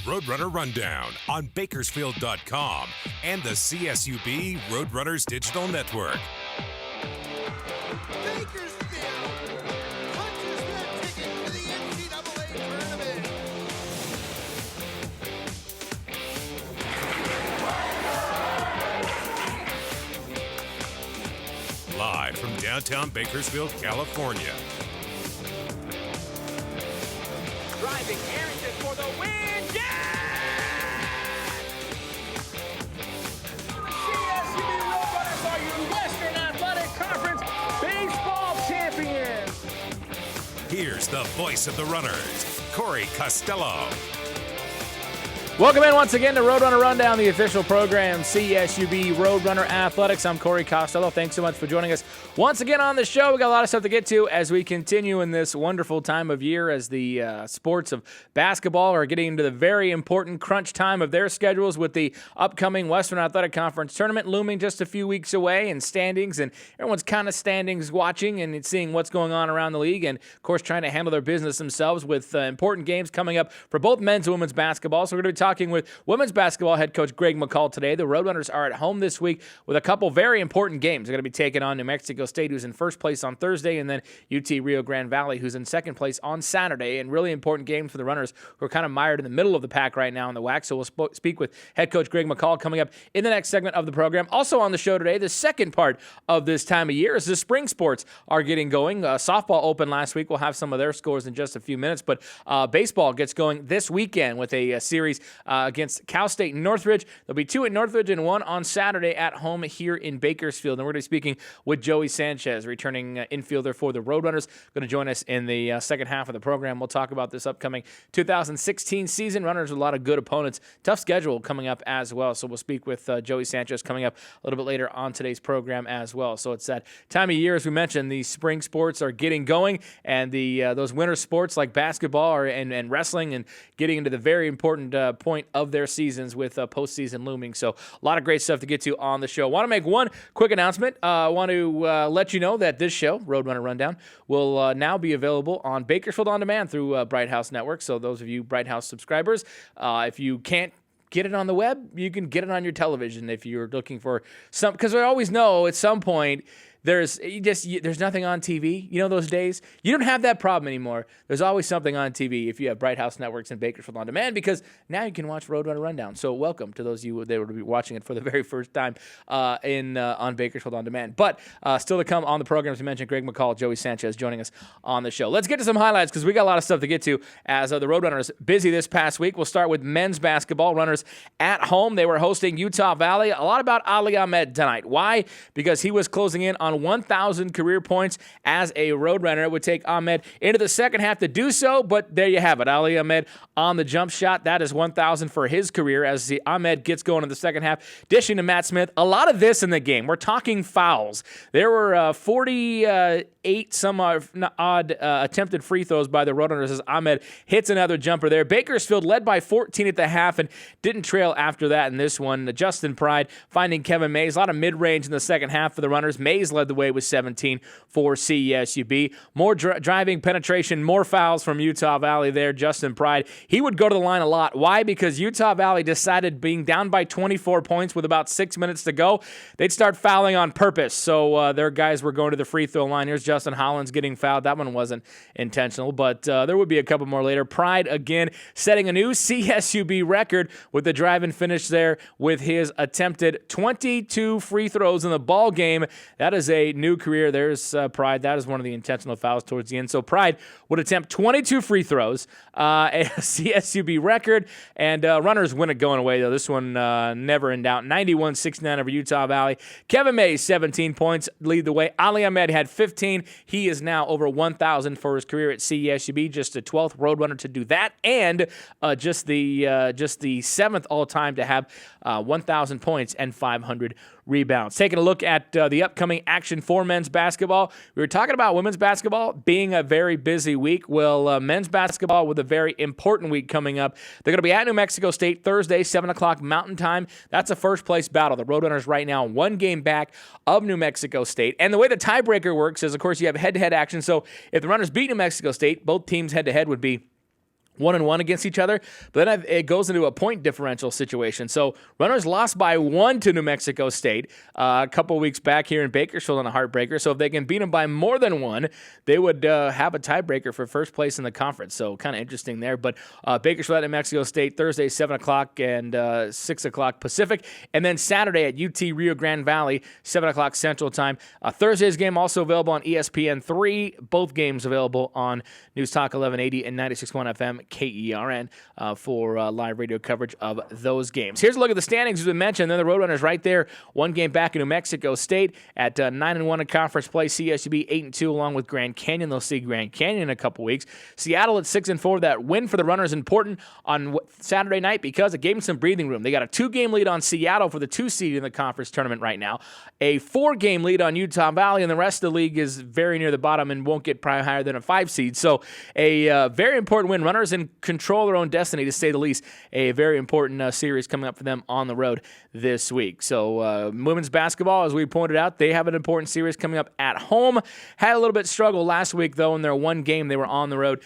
Roadrunner Rundown on Bakersfield.com and the CSUB Roadrunners Digital Network. Bakersfield punches their ticket to the NCAA tournament. Live from downtown Bakersfield, California. Driving Harrington for the win. CSUB Roadrunners are your Western Athletic Conference baseball champions. Here's the voice of the runners, Corey Costello. Welcome in once again to Roadrunner Rundown, the official program, CSUB Roadrunner Athletics. I'm Corey Costello. Thanks so much for joining us once again on the show. We got a lot of stuff to get to as we continue in this wonderful time of year as the sports of basketball are getting into the very important crunch time of their schedules with the upcoming Western Athletic Conference tournament looming just a few weeks away, and standings, and everyone's kind of standings watching and seeing what's going on around the league, and of course trying to handle their business themselves with important games coming up for both men's and women's basketball. So we're going to be talking with women's basketball head coach Greg McCall today. The Roadrunners are at home this week with a couple very important games. They're going to be taking on New Mexico State, who's in first place on Thursday, and then UT Rio Grande Valley, who's in second place on Saturday. And really important games for the Runners, who are kind of mired in the middle of the pack right now in the WAC. So we'll speak with head coach Greg McCall coming up in the next segment of the program. Also on the show today, the second part of this time of year is the spring sports are getting going. Softball opened last week. We'll have some of their scores in just a few minutes, but baseball gets going this weekend with a series against Cal State and Northridge. There'll be two at Northridge and one on Saturday at home here in Bakersfield. And we're going to be speaking with Joey Sanchez, returning infielder for the Roadrunners, going to join us in the second half of the program. We'll talk about this upcoming 2016 season. Runners with a lot of good opponents. Tough schedule coming up as well. So we'll speak with Joey Sanchez coming up a little bit later on today's program as well. So it's that time of year, as we mentioned, the spring sports are getting going, and those winter sports like basketball and wrestling and getting into the very important point of their seasons with postseason looming. So a lot of great stuff to get to on the show. Want to make one quick announcement. Want to let you know that this show, Roadrunner Rundown, will now be available on Bakersfield On Demand through Bright House Network. So those of you Bright House subscribers, if you can't get it on the web, you can get it on your television if you're looking for some, because I always know at some point there's nothing on TV. You know those days? You don't have that problem anymore. There's always something on TV if you have Bright House Networks and Bakersfield On Demand, because now you can watch Roadrunner Rundown. So welcome to those of you that will be watching it for the very first time on Bakersfield On Demand. But still to come on the program, as we mentioned, Greg McCall, Joey Sanchez joining us on the show. Let's get to some highlights, because we got a lot of stuff to get to as the Roadrunners busy this past week. We'll start with men's basketball. Runners at home. They were hosting Utah Valley. A lot about Ali Ahmed tonight. Why? Because he was closing in on 1,000 career points as a Roadrunner. It would take Ahmed into the second half to do so, but there you have it. Ali Ahmed on the jump shot. That is 1,000 for his career as Ahmed gets going in the second half, dishing to Matt Smith. A lot of this in the game. We're talking fouls. There were 48 some odd attempted free throws by the Roadrunners as Ahmed hits another jumper there. Bakersfield led by 14 at the half and didn't trail after that in this one. Justin Pride finding Kevin Mays. A lot of mid-range in the second half for the Runners. Mays led the way with 17 for CSUB. More driving penetration, more fouls from Utah Valley there. Justin Pride, he would go to the line a lot. Why? Because Utah Valley decided, being down by 24 points with about 6 minutes to go, they'd start fouling on purpose. So their guys were going to the free throw line. Here's Justin Hollins getting fouled. That one wasn't intentional, but there would be a couple more later. Pride, again, setting a new CSUB record with the drive and finish there with his attempted 22 free throws in the ball game. That is a new career. There's Pride. That is one of the intentional fouls towards the end. So Pride would attempt 22 free throws, a CSUB record, and Runners win it going away, though. This one never in doubt. 91-69 over Utah Valley. Kevin Mays, 17 points, lead the way. Ali Ahmed had 15. He is now over 1,000 for his career at CSUB, just the 12th Roadrunner to do that, and just the seventh all-time to have 1,000 points and 500 rebounds. Taking a look at the upcoming action for men's basketball. We were talking about women's basketball being a very busy week. Well, men's basketball with a very important week coming up. They're going to be at New Mexico State Thursday, 7 o'clock Mountain Time. That's a first-place battle. The Roadrunners right now one game back of New Mexico State. And the way the tiebreaker works is, of course, you have head-to-head action. So if the Runners beat New Mexico State, both teams head-to-head would be 1-1 against each other, but then it goes into a point differential situation. So Runners lost by 1 to New Mexico State a couple weeks back here in Bakersfield on a heartbreaker. So if they can beat them by more than 1, they would have a tiebreaker for first place in the conference. So kind of interesting there. But Bakersfield at New Mexico State Thursday 7 o'clock and 6 o'clock Pacific, and then Saturday at UT Rio Grande Valley 7 o'clock Central Time. Thursday's game also available on ESPN3. Both games available on News Talk 1180 and 96.1 FM. KERN for live radio coverage of those games. Here's a look at the standings. As we mentioned, then the Roadrunners right there, one game back in New Mexico State at 9-1 in conference play. CSUB 8-2 along with Grand Canyon. They'll see Grand Canyon in a couple weeks. Seattle at 6-4. That win for the Runners important on Saturday night because it gave them some breathing room. They got a 2-game lead on Seattle for the 2 seed in the conference tournament right now. A 4-game lead on Utah Valley, and the rest of the league is very near the bottom and won't get probably higher than a 5 seed. So a very important win. Runners in control their own destiny, to say the least. A very important series coming up for them on the road this week. So women's basketball, as we pointed out, they have an important series coming up at home. Had a little bit of struggle last week, though, in their one game they were on the road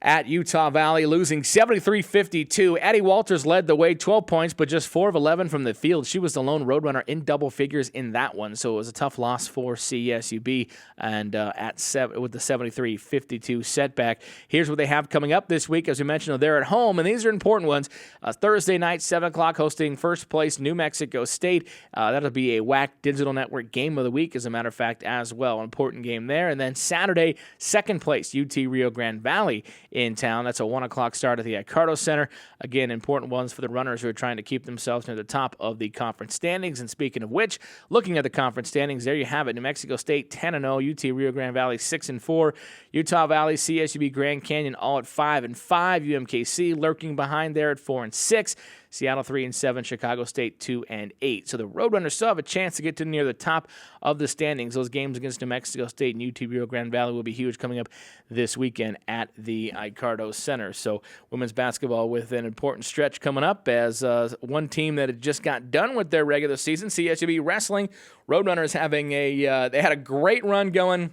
at Utah Valley, losing 73-52. Addie Walters led the way, 12 points, but just 4 of 11 from the field. She was the lone Roadrunner in double figures in that one, so it was a tough loss for CSUB and with the 73-52 setback. Here's what they have coming up this week. As we mentioned, they're at home, and these are important ones. Thursday night, 7 o'clock, hosting first place New Mexico State. That'll be a WAC Digital Network game of the week, as a matter of fact, as well. An important game there. And then Saturday, second place, UT Rio Grande Valley in town. That's a 1 o'clock start at the Icardo Center. Again, important ones for the Runners who are trying to keep themselves near the top of the conference standings. And speaking of which, looking at the conference standings, there you have it. New Mexico State 10-0, UT Rio Grande Valley 6-4, Utah Valley, CSUB, Grand Canyon all at 5-5, UMKC lurking behind there at 4-6. Seattle 3-7, Chicago State 2-8. So the Roadrunners still have a chance to get to near the top of the standings. Those games against New Mexico State and UT Rio Grande Valley will be huge coming up this weekend at the Icardo Center. So women's basketball with an important stretch coming up as one team that had just got done with their regular season, CSUB wrestling. Roadrunners having they had a great run going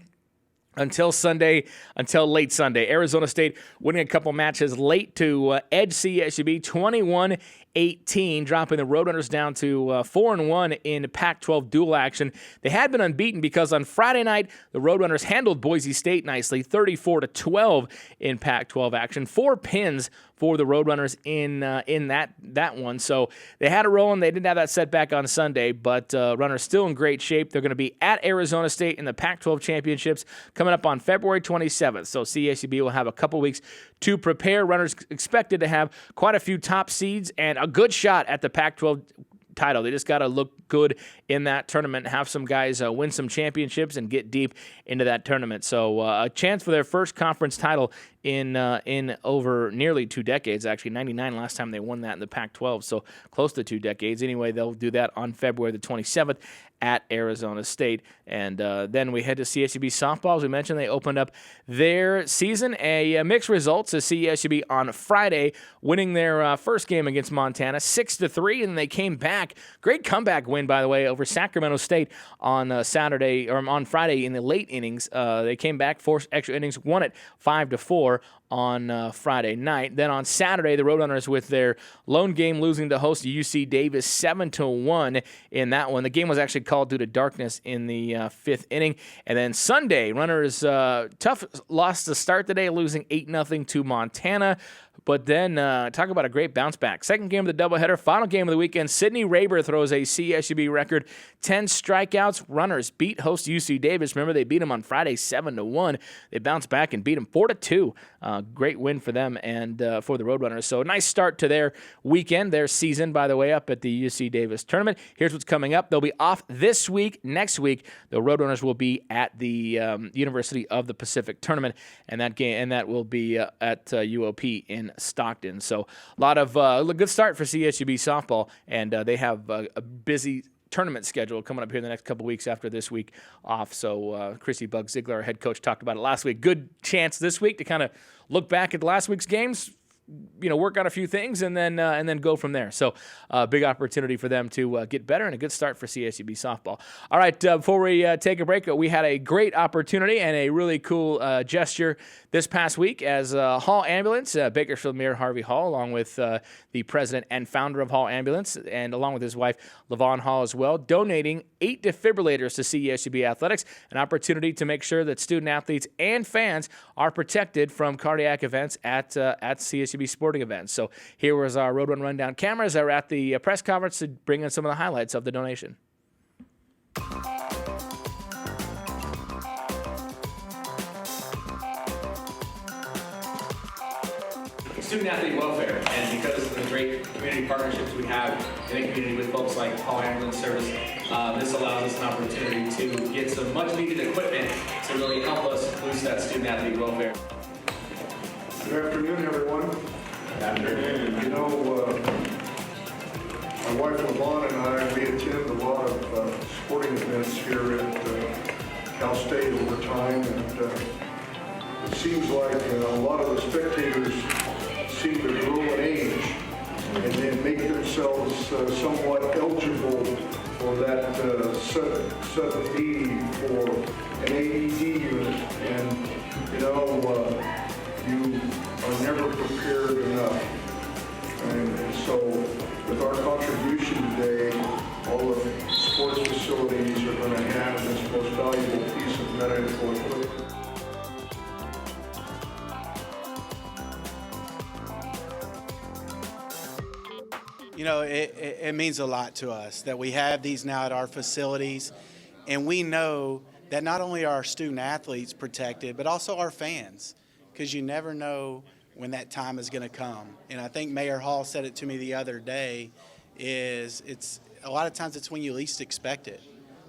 until late Sunday. Arizona State winning a couple matches late to edge CSUB 21-18, dropping the Roadrunners down to 4-1 in Pac-12 dual action. They had been unbeaten because on Friday night, the Roadrunners handled Boise State nicely, 34-12 in Pac-12 action. 4 pins for the Roadrunners in that one. So they had a rolling. They didn't have that setback on Sunday, but Runners still in great shape. They're going to be at Arizona State in the Pac-12 championships coming up on February 27th. So CSUB will have a couple weeks to prepare. Runners expected to have quite a few top seeds and a good shot at the Pac-12 title. They just got to look good in that tournament, have some guys win some championships and get deep into that tournament. So a chance for their first conference title in over nearly 2 decades, actually. 99 last time they won that in the Pac-12, so close to 2 decades. Anyway, they'll do that on February the 27th at Arizona State. And then we head to CSUB softball. As we mentioned, they opened up their season. A mixed results as CSUB on Friday, winning their first game against Montana 6-3, and they came back. Great comeback win, by the way, over Sacramento State on Friday in the late innings. They came back, 4 extra innings, won it 5-4 on Friday night. Then on Saturday, the Roadrunners with their lone game losing to host UC Davis 7-1 in that one. The game was actually called due to darkness in the 5th inning. And then Sunday, Runners tough loss to start the day, losing 8-0 to Montana. But then, talk about a great bounce back. Second game of the doubleheader, final game of the weekend. Sydney Raber throws a CSUB record, 10 strikeouts. Runners beat host UC Davis. Remember, they beat them on Friday 7-1. They bounced back and beat them 4-2. Great win for them and for the Roadrunners. So a nice start to their weekend, their season, by the way, up at the UC Davis tournament. Here's what's coming up. They'll be off this week. Next week, the Roadrunners will be at the University of the Pacific tournament, and that will be at UOP in Stockton. So a lot of a good start for CSUB softball, and they have a busy tournament schedule coming up here in the next couple weeks after this week off. So Chrissy Bug-Ziegler, our head coach, talked about it last week. Good chance this week to kind of look back at last week's games, work on a few things and then go from there. So big opportunity for them to get better, and a good start for CSUB softball. All right, before we take a break, we had a great opportunity and a really cool gesture this past week as Hall Ambulance, Bakersfield Mayor Harvey Hall, along with the president and founder of Hall Ambulance, and along with his wife, LaVon Hall as well, donating 8 defibrillators to CSUB Athletics, an opportunity to make sure that student athletes and fans are protected from cardiac events at CSUB sporting events. So here was our Roadrunner Rundown cameras that were at the press conference to bring in some of the highlights of the donation. Student athlete welfare, and because of the great community partnerships we have in the community with folks like Hall Ambulance Service, this allows us an opportunity to get some much needed equipment to really help us boost that student athlete welfare. Good afternoon, everyone. Good afternoon. My wife LaVon and I, we attend a lot of sporting events here at Cal State over time, and it seems like a lot of the spectators seem to grow in age and then make themselves somewhat eligible for that sub-80 for an AED unit, and you are never prepared enough. And so with our contribution today, all the sports facilities are going to have this most valuable piece of medical equipment. It means a lot to us that we have these now at our facilities, and we know that not only are our student athletes protected, but also our fans, because you never know when that time is going to come. And I think Mayor Hall said it to me the other day, it's a lot of times it's when you least expect it.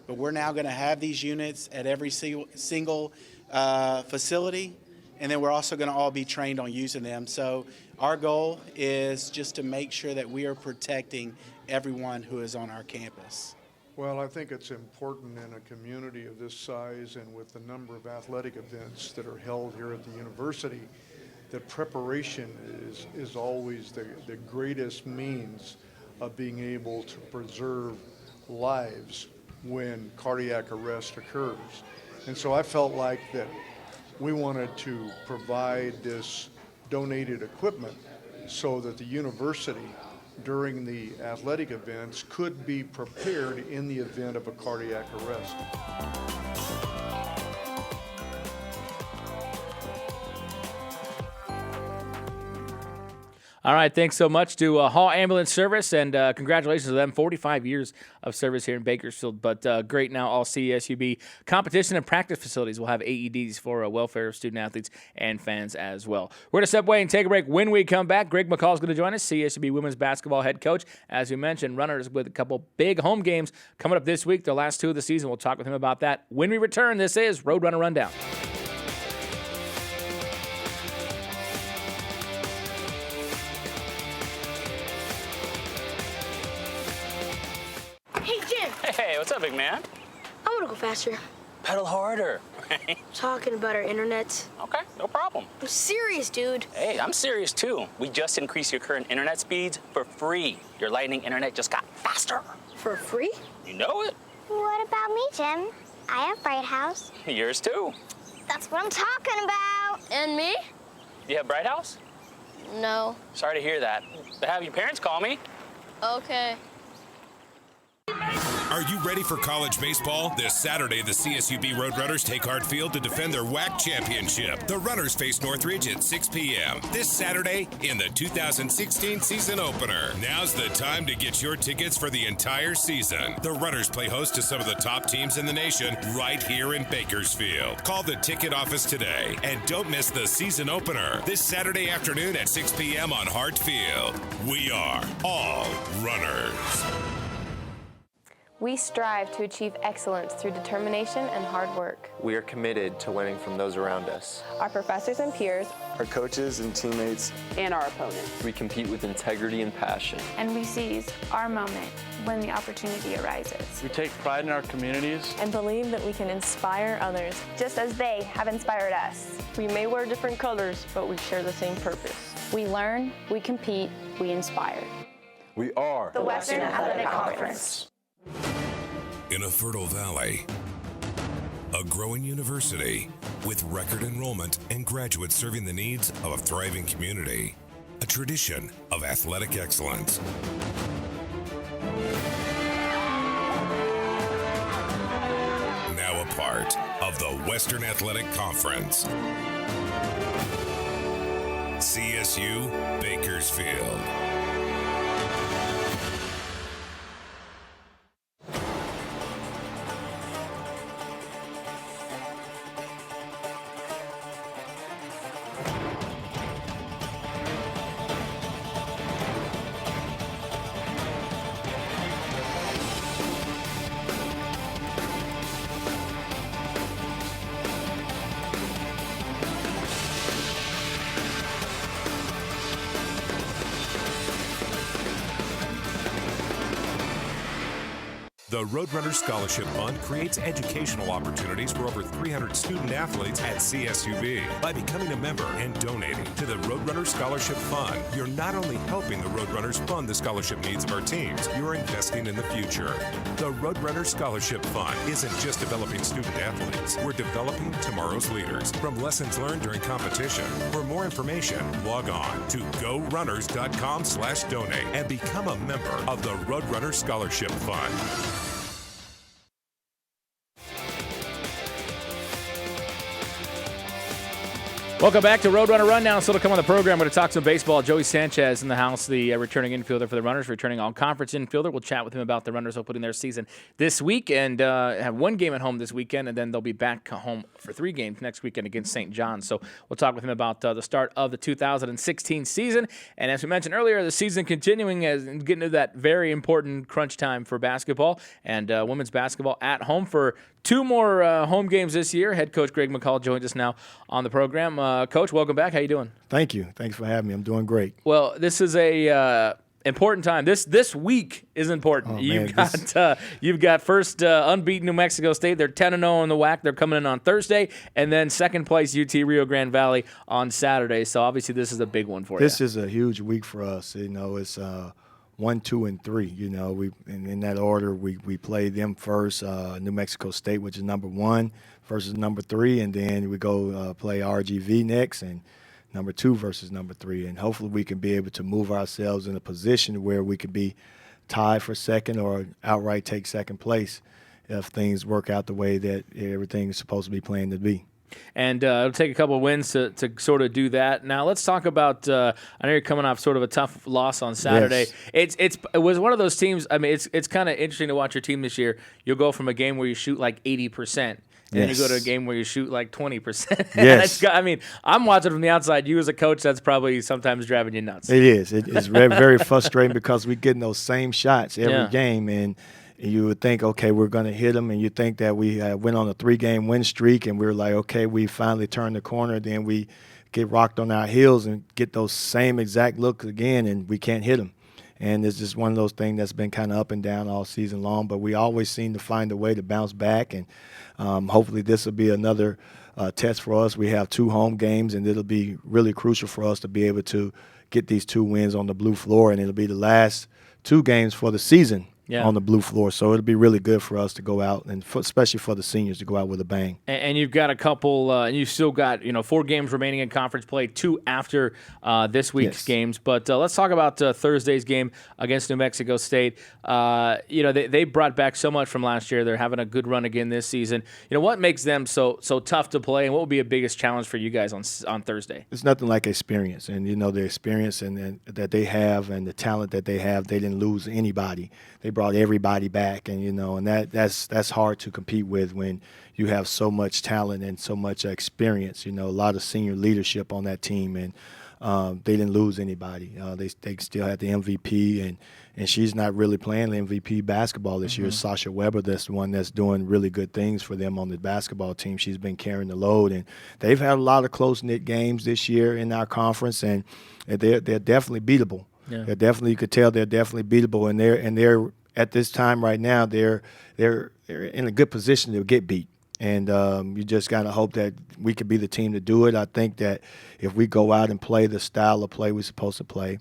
But we're now going to have these units at every single facility, and then we're also going to all be trained on using them. So our goal is just to make sure that we are protecting everyone who is on our campus. Well, I think it's important in a community of this size and with the number of athletic events that are held here at the university, that preparation is always the greatest means of being able to preserve lives when cardiac arrest occurs. And so I felt like that we wanted to provide this donated equipment so that the university during the athletic events could be prepared in the event of a cardiac arrest. All right, thanks so much to Hall Ambulance Service, and congratulations to them. 45 years of service here in Bakersfield, but great now all CSUB competition and practice facilities will have AEDs for welfare of student athletes and fans as well. We're going to step away and take a break. When we come back, Greg McCall is going to join us, CSUB women's basketball head coach. As we mentioned, runners with a couple big home games coming up this week, the last 2 of the season. We'll talk with him about that when we return. This is Roadrunner Rundown. Hey, what's up, big man? I want to go faster. Pedal harder. Talking about our internet. Okay, no problem. I'm serious, dude. Hey, I'm serious too. We just increased your current internet speeds for free. Your Lightning internet just got faster. For free? You know it. What about me, Jim? I have Bright House. Yours too. That's what I'm talking about. And me? You have Bright House? No. Sorry to hear that. But have your parents call me. Okay. Are you ready for college baseball? This Saturday, the CSUB Roadrunners take Hartfield to defend their WAC championship. The Runners face Northridge at 6 p.m. this Saturday in the 2016 season opener. Now's the time to get your tickets for the entire season. The Runners play host to some of the top teams in the nation right here in Bakersfield. Call the ticket office today and don't miss the season opener this Saturday afternoon at 6 p.m. on Hartfield. We are all runners. We strive to achieve excellence through determination and hard work. We are committed to learning from those around us. Our professors and peers, our coaches and teammates, and our opponents. We compete with integrity and passion. And we seize our moment when the opportunity arises. We take pride in our communities and believe that we can inspire others, just as they have inspired us. We may wear different colors, but we share the same purpose. We learn, we compete, we inspire. We are The Western Athletic Conference. In a fertile valley, a growing university with record enrollment and graduates serving the needs of a thriving community, a tradition of athletic excellence. Now a part of the Western Athletic Conference. CSU Bakersfield. The Roadrunner Scholarship Fund creates educational opportunities for over 300 student athletes at CSUB. By becoming a member and donating to the Roadrunner Scholarship Fund, you're not only helping the Roadrunners fund the scholarship needs of our teams, you're investing in the future. The Roadrunner Scholarship Fund isn't just developing student athletes. We're developing tomorrow's leaders from lessons learned during competition. For more information, log on to gorunners.com/donate and become a member of the Roadrunner Scholarship Fund. Welcome back to Roadrunner Rundown. Still to come on the program, we're going to talk some baseball. Joey Sanchez in the house, the returning infielder for the Runners, returning all-conference infielder. We'll chat with him about the Runners opening their season this week and have one game at home this weekend, and then they'll be back home for 3 games next weekend against St. John's. So we'll talk with him about the start of the 2016 season. And as we mentioned earlier, the season continuing as getting to that very important crunch time for basketball and women's basketball at home for 2 more home games this year. Head coach Greg McCall joins us now on the program. Coach, welcome back. How you doing? Thank you. Thanks for having me. I'm doing great. Well, this is a important time. This week is important. Oh, You've got first unbeaten New Mexico State. They're 10-0 in the WAC. They're coming in on Thursday, and then second place UT Rio Grande Valley on Saturday. So obviously this is a big one for you. This is a huge week for us. You know, it's 1, 2, and 3. You know, we in that order we play them first. New Mexico State, which is number 1, versus number 3, and then we go play RGV next, and number 2 versus number 3. And hopefully we can be able to move ourselves in a position where we could be tied for second or outright take second place if things work out the way that everything is supposed to be planned to be. And it'll take a couple of wins to sort of do that. Now let's talk about. I know you're coming off sort of a tough loss on Saturday. Yes. It was one of those teams. I mean, it's kind of interesting to watch your team this year. You'll go from a game where you shoot like 80%. And then you go to a game where you shoot like 20%. Yes. I mean, I'm watching from the outside. You as a coach, that's probably sometimes driving you nuts. It is. It's very, very frustrating because we're getting those same shots every game. And you would think, okay, we're going to hit them. And you think that we went on a 3-game win streak. And we're like, okay, we finally turned the corner. Then we get rocked on our heels and get those same exact looks again, and we can't hit them. And it's just one of those things that's been kind of up and down all season long. But we always seem to find a way to bounce back. And hopefully this will be another test for us. We have 2 home games, and it'll be really crucial for us to be able to get these 2 wins on the blue floor. And it'll be the last 2 games for the season on the blue floor. So it'll be really good for us to go out, and especially for the seniors to go out with a bang. And you've got a couple, and you've still got 4 games remaining in conference play, 2 after this week's games. But let's talk about Thursday's game against New Mexico State. They brought back so much from last year. They're having a good run again this season. What makes them so tough to play, and what will be a biggest challenge for you guys on Thursday? It's nothing like experience, and the experience and that they have and the talent that they have. They didn't lose anybody. They brought everybody back, and and that's hard to compete with when you have so much talent and so much experience. A lot of senior leadership on that team, and they didn't lose anybody. They still had the MVP, and she's not really playing the MVP basketball this year. Sasha Weber, that's the one that's doing really good things for them on the basketball team. She's been carrying the load, and they've had a lot of close-knit games this year in our conference, and they're definitely beatable. Yeah. You could tell they're definitely beatable, and they're at this time right now they're in a good position to get beat. And you just got to hope that we could be the team to do it. I think that if we go out and play the style of play we're supposed to play,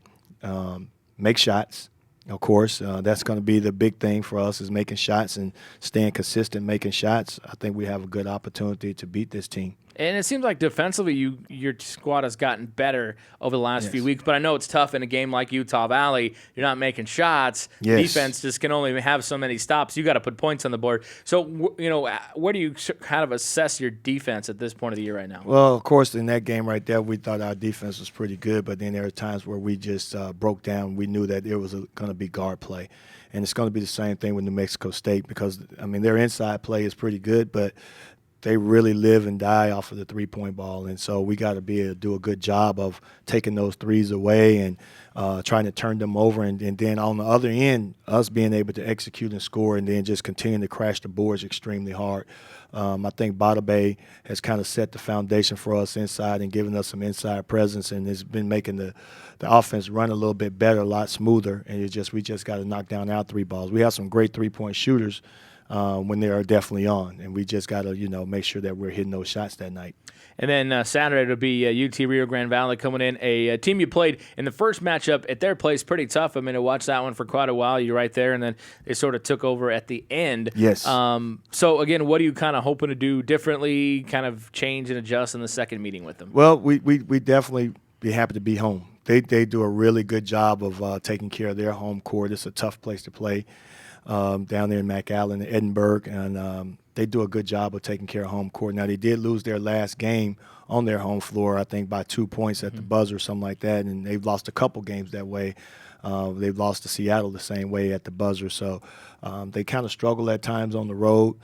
make shots, of course, that's going to be the big thing for us is making shots and staying consistent making shots. I think we have a good opportunity to beat this team. And it seems like defensively your squad has gotten better over the last few weeks, but I know it's tough in a game like Utah Valley. You're not making shots. Yes. Defense just can only have so many stops. You got to put points on the board. So, where do you kind of assess your defense at this point of the year right now? Well, of course, in that game right there, we thought our defense was pretty good, but then there were times where we just broke down. We knew that there was going to be guard play. And it's going to be the same thing with New Mexico State because, their inside play is pretty good, but they really live and die off of the three-point ball. And so we got to be able to do a good job of taking those threes away and trying to turn them over. And then on the other end, us being able to execute and score and then just continue to crash the boards extremely hard. I think Bada Bay has kind of set the foundation for us inside and given us some inside presence, and it's been making the offense run a little bit better, a lot smoother. And we just got to knock down our three balls. We have some great three-point shooters when they are definitely on, and we just got to make sure that we're hitting those shots that night. And then Saturday it'll be UT Rio Grande Valley coming in, a team you played in the first matchup at their place, pretty tough. I watched that one for quite a while. You're right there, and then they sort of took over at the end. Yes. So, again, what are you kind of hoping to do differently, kind of change and adjust in the second meeting with them? Well, we definitely be happy to be home. They do a really good job of taking care of their home court. It's a tough place to play down there in McAllen, Edinburgh, and they do a good job of taking care of home court. Now, they did lose their last game on their home floor, I think, by 2 points at the buzzer or something like that, and they've lost a couple games that way. They've lost to Seattle the same way at the buzzer. So they kind of struggle at times on the road.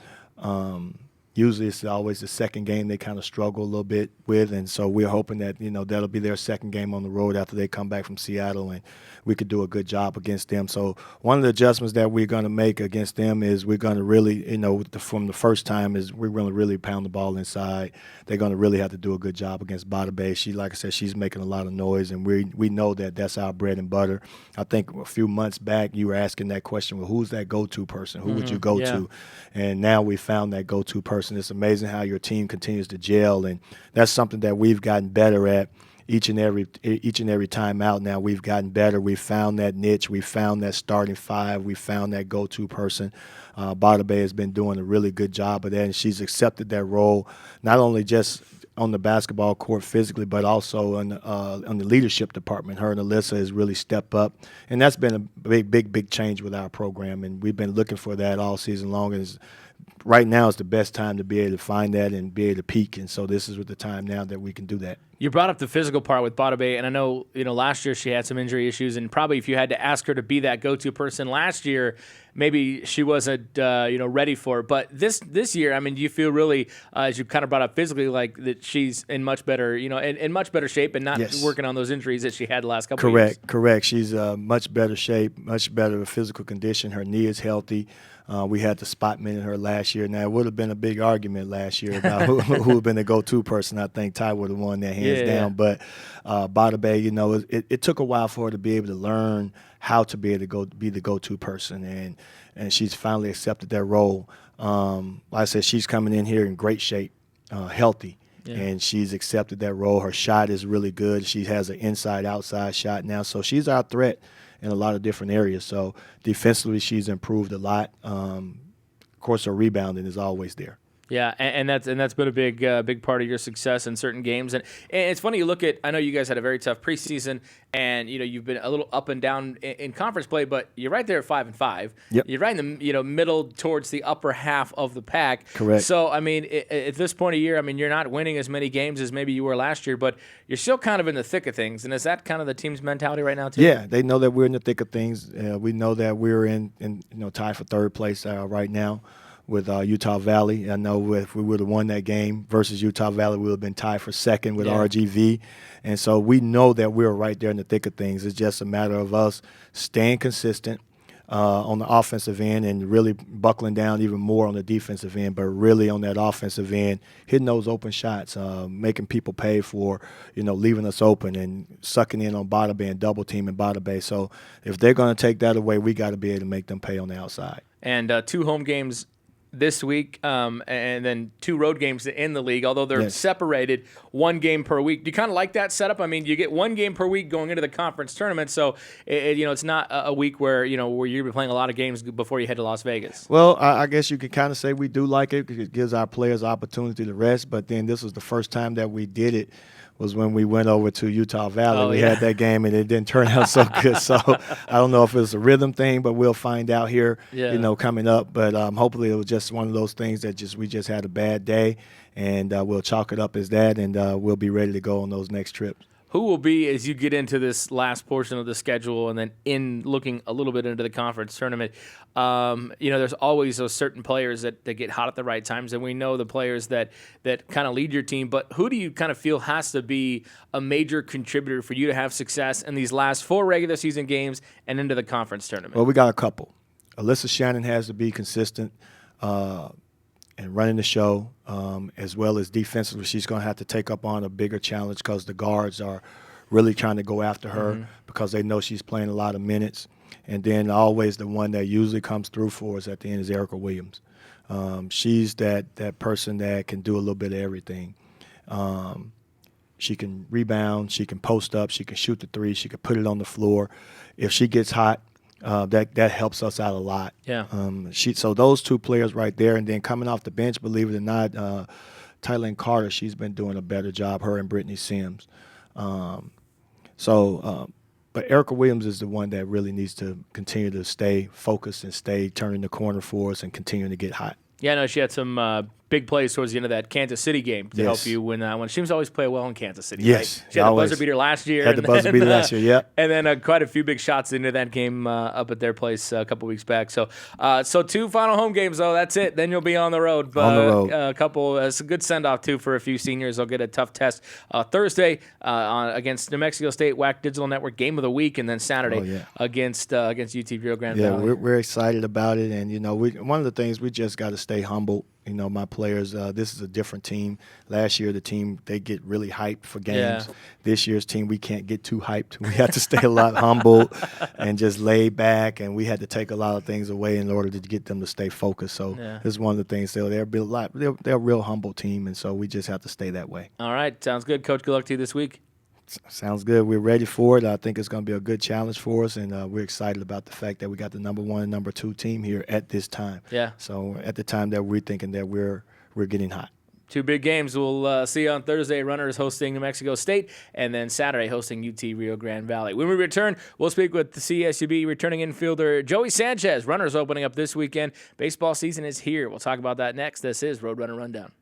Usually it's always the second game they kind of struggle a little bit with, and so we're hoping that that'll be their second game on the road after they come back from Seattle, and we could do a good job against them. So one of the adjustments that we're going to make against them is we're going to really, from the first time, is we're going to really pound the ball inside. They're going to really have to do a good job against Bada Bay. Like I said, she's making a lot of noise, and we know that that's our bread and butter. I think a few months back you were asking that question, well, who's that go-to person? Who would you go to? And now we found that go-to person. It's amazing how your team continues to gel, and that's something that we've gotten better at each and every time out. Now we've gotten better. We've found that niche. We found that starting five. We found that go-to person. Bada Bay has been doing a really good job of that, and she's accepted that role, not only just on the basketball court physically, but also on the leadership department. Her and Alyssa has really stepped up, and that's been a big change with our program, and we've been looking for that all season long. And right now is the best time to be able to find that and be able to peak, and so this is the time now that we can do that. You brought up the physical part with Bada Bay, and I know last year she had some injury issues, and probably if you had to ask her to be that go-to person last year, maybe she wasn't ready for it. But this year, do you feel really, as you kind of brought up physically, like that she's in much better in much better shape and not working on those injuries that she had the last couple of years? Correct. She's much better shape, much better physical condition. Her knee is healthy. We had the spot minute her last year. Now, it would have been a big argument last year about who would have been the go-to person. I think Ty would have won that hands down. But Bada Bay, it took a while for her to be able to learn how to be able to be the go-to person, and she's finally accepted that role. Like I said, she's coming in here in great shape, healthy. Yeah. And she's accepted that role. Her shot is really good. She has an inside-outside shot now, so she's our threat in a lot of different areas. So defensively, she's improved a lot. Of course, her rebounding is always there. Yeah, and that's been a big part of your success in certain games. And it's funny, you look at, I know you guys had a very tough preseason, and you've been a little up and down in conference play, but you're right there at 5-5. Yep. You're right in the middle towards the upper half of the pack. Correct. So at this point of year, you're not winning as many games as maybe you were last year, but you're still kind of in the thick of things. And is that kind of the team's mentality right now too? Yeah, they know that we're in the thick of things. We know that we're in tied for third place right now with Utah Valley. I know if we would have won that game versus Utah Valley, we would have been tied for second with RGV. And so we know that we're right there in the thick of things. It's just a matter of us staying consistent on the offensive end and really buckling down even more on the defensive end, but really on that offensive end, hitting those open shots, making people pay for, leaving us open and sucking in on Bada Bay and double teaming Bada Bay. So if they're going to take that away, we got to be able to make them pay on the outside. And 2 home games this week, and then 2 road games in the league, although they're separated 1 game per week. Do you kind of like that setup? I mean, you get 1 game per week going into the conference tournament, so it's not a week where you're going to be playing a lot of games before you head to Las Vegas. Well, I guess you could kind of say we do like it because it gives our players opportunity to rest, but then this was the first time that we did it was when we went over to Utah Valley. We had that game, and it didn't turn out so good. So I don't know if it was a rhythm thing, but we'll find out here, coming up. But hopefully it was just one of those things that we just had a bad day, and we'll chalk it up as that, and we'll be ready to go on those next trips. Who will be, as you get into this last portion of the schedule and then in looking a little bit into the conference tournament, there's always those certain players that get hot at the right times, and we know the players that kind of lead your team, but who do you kind of feel has to be a major contributor for you to have success in these last 4 regular season games and into the conference tournament? Well, we got a couple. Alyssa Shannon has to be consistent and running the show, as well as defensively. She's going to have to take up on a bigger challenge because the guards are really trying to go after her because they know she's playing a lot of minutes. And then always the one that usually comes through for us at the end is Erica Williams. She's that person that can do a little bit of everything. She can rebound, she can post up, she can shoot the 3, she can put it on the floor. If she gets hot, that helps us out a lot. Yeah. So those 2 players right there, and then coming off the bench, believe it or not, Tylen Carter, she's been doing a better job, her and Brittany Sims. But Erica Williams is the one that really needs to continue to stay focused and stay turning the corner for us and continuing to get hot. Yeah, no, she had some big plays towards the end of that Kansas City game to help you win that one. She always play well in Kansas City. Yes. Right? She had the buzzer beater last year. Had the buzzer beater last year, yeah. And then quite a few big shots into that game up at their place a couple weeks back. So 2 final home games, though. That's it. Then you'll be on the road. On the road. A couple. It's a good send-off, too, for a few seniors. They'll get a tough test Thursday against New Mexico State, WAC Digital Network, game of the week, and then Saturday against UT Rio Grande Valley. Yeah, we're excited about it. And, one of the things we just got to stay humble. My players, this is a different team. Last year, the team, they get really hyped for games. Yeah. This year's team, we can't get too hyped. We have to stay a lot humble and just lay back, and we had to take a lot of things away in order to get them to stay focused. So this is one of the things. They're a real humble team, and so we just have to stay that way. All right. Sounds good. Coach, good luck to you this week. Sounds good. We're ready for it. I think it's going to be a good challenge for us, and we're excited about the fact that we got the number 1 and number 2 team here at this time. Yeah. So at the time that we're thinking that we're getting hot. 2 big games. We'll see you on Thursday. Runners hosting New Mexico State, and then Saturday hosting UT Rio Grande Valley. When we return, we'll speak with the CSUB returning infielder Joey Sanchez. Runners opening up this weekend. Baseball season is here. We'll talk about that next. This is Roadrunner Rundown.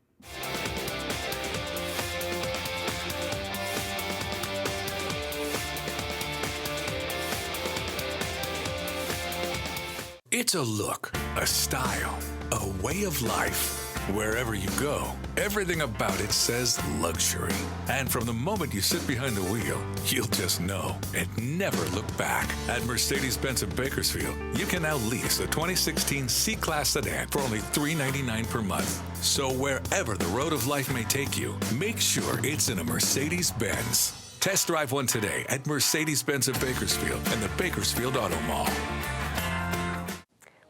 It's a look, a style, a way of life. Wherever you go, everything about it says luxury. And from the moment you sit behind the wheel, you'll just know and never look back. At Mercedes-Benz of Bakersfield, you can now lease a 2016 C-Class sedan for only $399 per month. So wherever the road of life may take you, make sure it's in a Mercedes-Benz. Test drive one today at Mercedes-Benz of Bakersfield and the Bakersfield Auto Mall.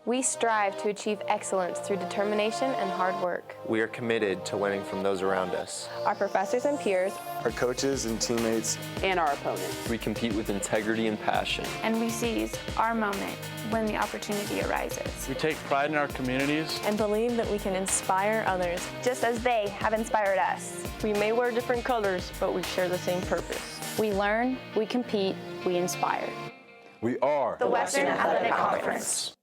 We strive to achieve excellence through determination and hard work. We are committed to winning from those around us. Our professors and peers, our coaches and teammates, and our opponents. We compete with integrity and passion. And we seize our moment when the opportunity arises. We take pride in our communities and believe that we can inspire others, just as they have inspired us. We may wear different colors, but we share the same purpose. We learn, we compete, we inspire. We are the Western Athletic Conference.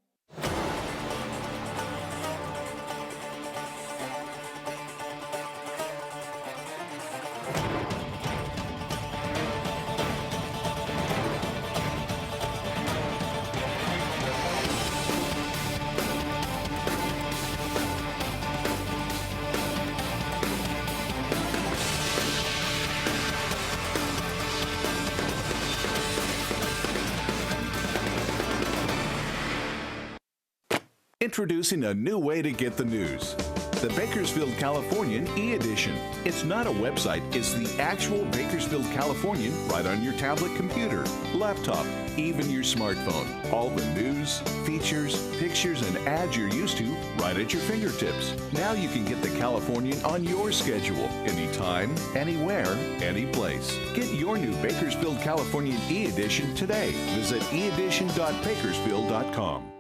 Introducing a new way to get the news. The Bakersfield Californian e-edition. It's not a website, it's the actual Bakersfield Californian right on your tablet computer, laptop, even your smartphone. All the news, features, pictures, and ads you're used to right at your fingertips. Now you can get the Californian on your schedule, anytime, anywhere, any place. Get your new Bakersfield Californian e-edition today. Visit eedition.bakersfield.com.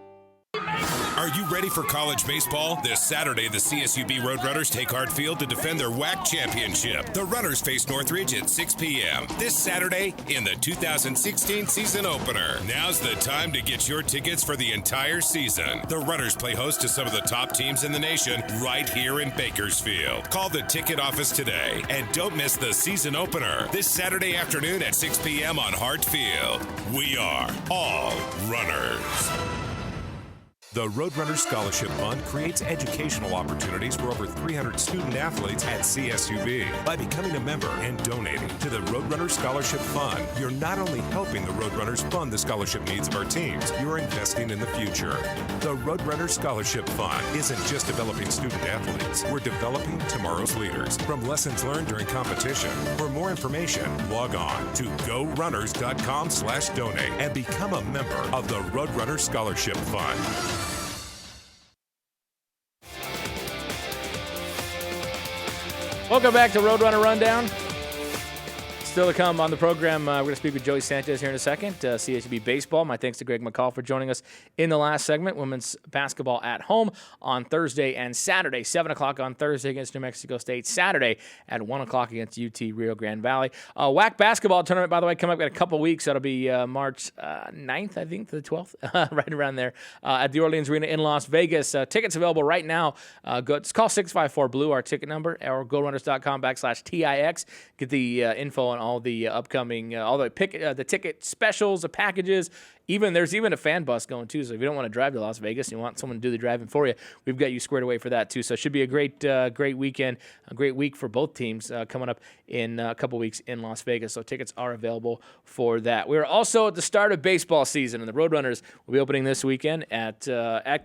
Are you ready for college baseball? This Saturday, the CSUB Roadrunners take Hartfield to defend their WAC championship. The Runners face Northridge at 6 p.m. this Saturday in the 2016 season opener. Now's the time to get your tickets for the entire season. The Runners play host to some of the top teams in the nation right here in Bakersfield. Call the ticket office today and don't miss the season opener this Saturday afternoon at 6 p.m. on Hartfield. We are all runners. The Roadrunner Scholarship Fund creates educational opportunities for over 300 student athletes at CSUB. By becoming a member and donating to the Roadrunner Scholarship Fund, you're not only helping the Roadrunners fund the scholarship needs of our teams, you're investing in the future. The Roadrunner Scholarship Fund isn't just developing student athletes, we're developing tomorrow's leaders from lessons learned during competition. For more information, log on to gorunners.com/donate and become a member of the Roadrunner Scholarship Fund. Welcome back to Roadrunner Rundown. Still to come on the program, we're going to speak with Joey Sanchez here in a second. CSUB baseball. My thanks to Greg McCall for joining us in the last segment. Women's basketball at home on Thursday and Saturday. 7 o'clock on Thursday against New Mexico State. Saturday at 1 o'clock against UT Rio Grande Valley. WAC basketball tournament, by the way, coming up in a couple weeks. That'll be March 9th, I think, to the 12th, right around there, at the Orleans Arena in Las Vegas. Tickets available right now. Just call 654-BLUE, our ticket number, or gorunners.com/TIX. Get the info on all the upcoming, all the ticket specials, the packages. There's even a fan bus going too. So if you don't want to drive to Las Vegas, you want someone to do the driving for you, we've got you squared away for that too. So it should be a great weekend, a great week for both teams coming up in a couple weeks in Las Vegas. So tickets are available for that. We're also at the start of baseball season, and the Roadrunners will be opening this weekend at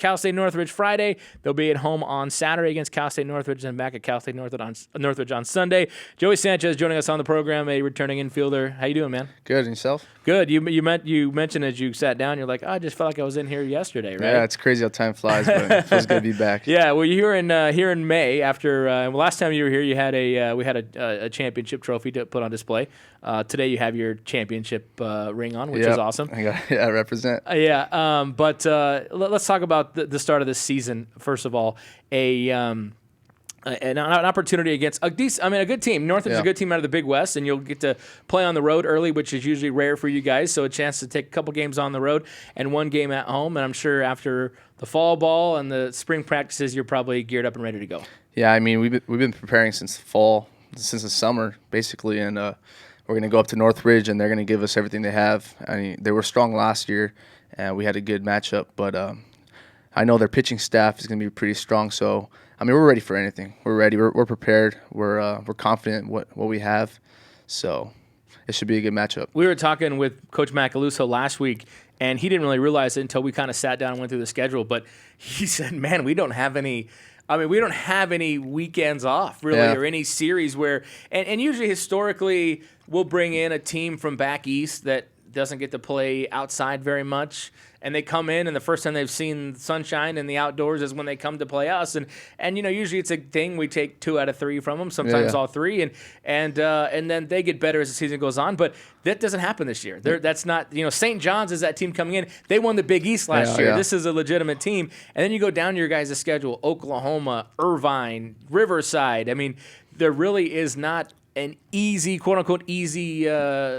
Cal State Northridge Friday. They'll be at home on Saturday against Cal State Northridge, and back at Cal State Northridge on Sunday. Joey Sanchez joining us on the program, a returning infielder. How you doing, man? Good, and yourself? Good. You mentioned as you sat down, you're like, I just felt like I was in here yesterday, right? Yeah, it's crazy how time flies, but it feels good to be back. Yeah, well, you're here in May after last time you were here, you had we had a championship trophy to put on display. Today you have your championship ring on, which is awesome. I represent. But let's talk about the start of this season. First of all, an opportunity against a good team. Northridge is a good team out of the Big West, and you'll get to play on the road early, which is usually rare for you guys. So a chance to take a couple games on the road and one game at home. And I'm sure after the fall ball and the spring practices, you're probably geared up and ready to go. Yeah, I mean we've been preparing since the summer basically, and we're going to go up to Northridge, and they're going to give us everything they have. I mean, they were strong last year, and we had a good matchup, but I know their pitching staff is going to be pretty strong. So I mean, we're ready for anything. We're ready. We're prepared. We're confident what we have. So it should be a good matchup. We were talking with Coach Macaluso last week, and he didn't really realize it until we kind of sat down and went through the schedule. But he said, "Man, we don't have any weekends off really, or any series where." And usually, historically, we'll bring in a team from back east that doesn't get to play outside very much, and they come in, and the first time they've seen sunshine and the outdoors is when they come to play us, and usually it's a thing, we take 2 out of 3 from them, sometimes all 3, and then they get better as the season goes on, but that doesn't happen this year. That's not, St. John's is that team coming in. They won the Big East last year. This is a legitimate team, and then you go down to your guys' schedule: Oklahoma, Irvine, Riverside. I mean, there really is not an easy, quote-unquote, easy